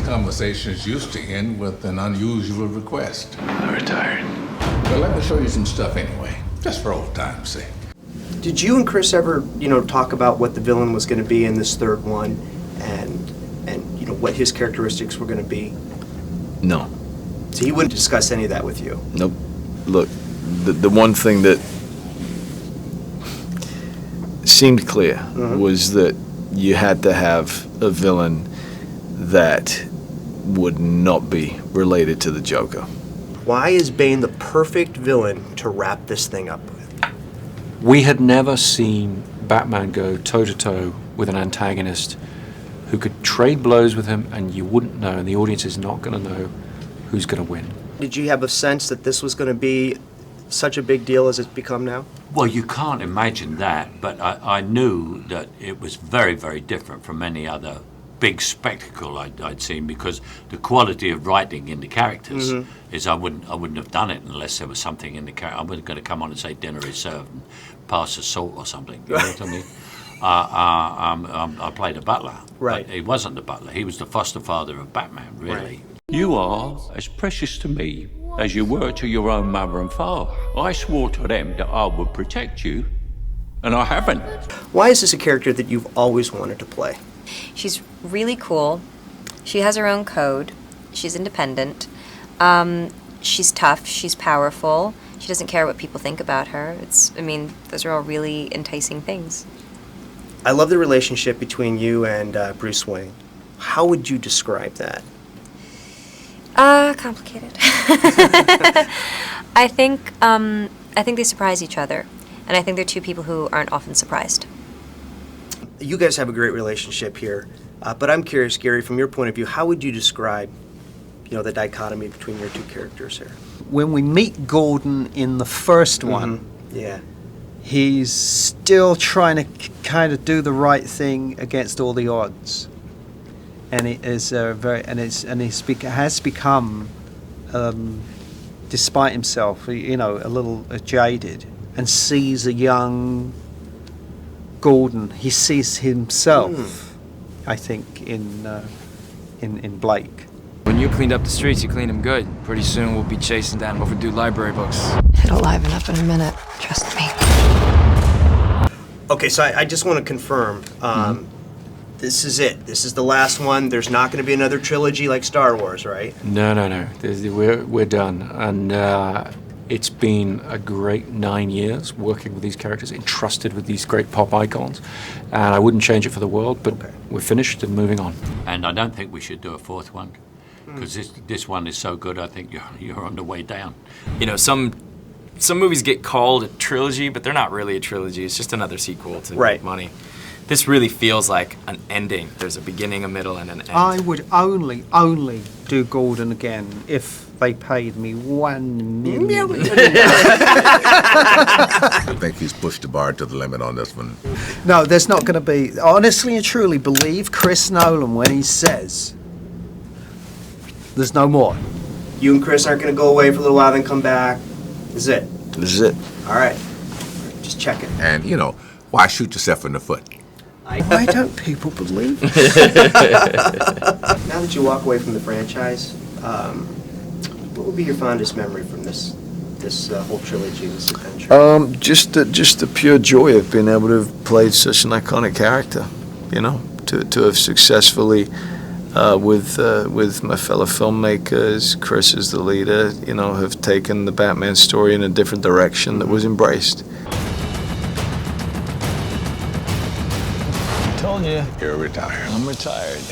conversations used to end with an unusual request. I'm retired. Well, let me show you some stuff anyway, just for old time's sake. Did you and Chris ever, talk about what the villain was going to be in this third one, and what his characteristics were going to be? No. So he wouldn't discuss any of that with you? Nope. Look, the one thing that seemed clear was that you had to have a villain that would not be related to the Joker. Why is Bane the perfect villain to wrap this thing up with? We had never seen Batman go toe-to-toe with an antagonist who could trade blows with him and you wouldn't know, and the audience is not going to know who's going to win. Did you have a sense that this was going to be such a big deal as it's become now? Well, you can't imagine that, but I knew that it was very, very different from any other big spectacle I'd seen, because the quality of writing in the characters is I wouldn't have done it unless there was something in the character. I wasn't going to come on and say dinner is served and pass the salt or something. You know what I mean? I played a butler. Right. But he wasn't the butler. He was the foster father of Batman, really. Right. You are as precious to me as you were to your own mother and father. I swore to them that I would protect you, and I haven't. Why is this a character that you've always wanted to play? She's really cool. She has her own code. She's independent. She's tough. She's powerful. She doesn't care what people think about her. Those are all really enticing things. I love the relationship between you and Bruce Wayne. How would you describe that? Complicated. I think they surprise each other, and I think they're two people who aren't often surprised. You guys have a great relationship here, but I'm curious, Gary, from your point of view, how would you describe, the dichotomy between your two characters here? When we meet Gordon in the first one, yeah, he's still trying to kind of do the right thing against all the odds, and it is has become, despite himself, a little jaded, and sees a young Gordon. He sees himself, I think, in Blake. When you cleaned up the streets, you cleaned them good. Pretty soon we'll be chasing down overdue library books. It'll liven up in a minute, trust me. Okay, so I just want to confirm, this is it. This is the last one. There's not going to be another trilogy like Star Wars, right? No. We're done. And it's been a great 9 years working with these characters, entrusted with these great pop icons. And I wouldn't change it for the world, but we're finished and moving on. And I don't think we should do a fourth one, because this one is so good, I think you're on the way down. Some movies get called a trilogy, but they're not really a trilogy. It's just another sequel to make money. This really feels like an ending. There's a beginning, a middle, and an end. I would only do Gordon again if they paid me $1 million. I think he's pushed the bar to the limit on this one. No, there's not going to be. Honestly and truly believe Chris Nolan when he says there's no more. You and Chris aren't going to go away for a little while, then come back. This is it. This is it. All right. Just checking. And, why shoot yourself in the foot? Why don't people believe it? Now that you walk away from the franchise, what would be your fondest memory from this whole trilogy, this adventure? Just the pure joy of being able to have played such an iconic character, to have successfully, with my fellow filmmakers, Chris is the leader, have taken the Batman story in a different direction that was embraced. I told you. You're retired. I'm retired.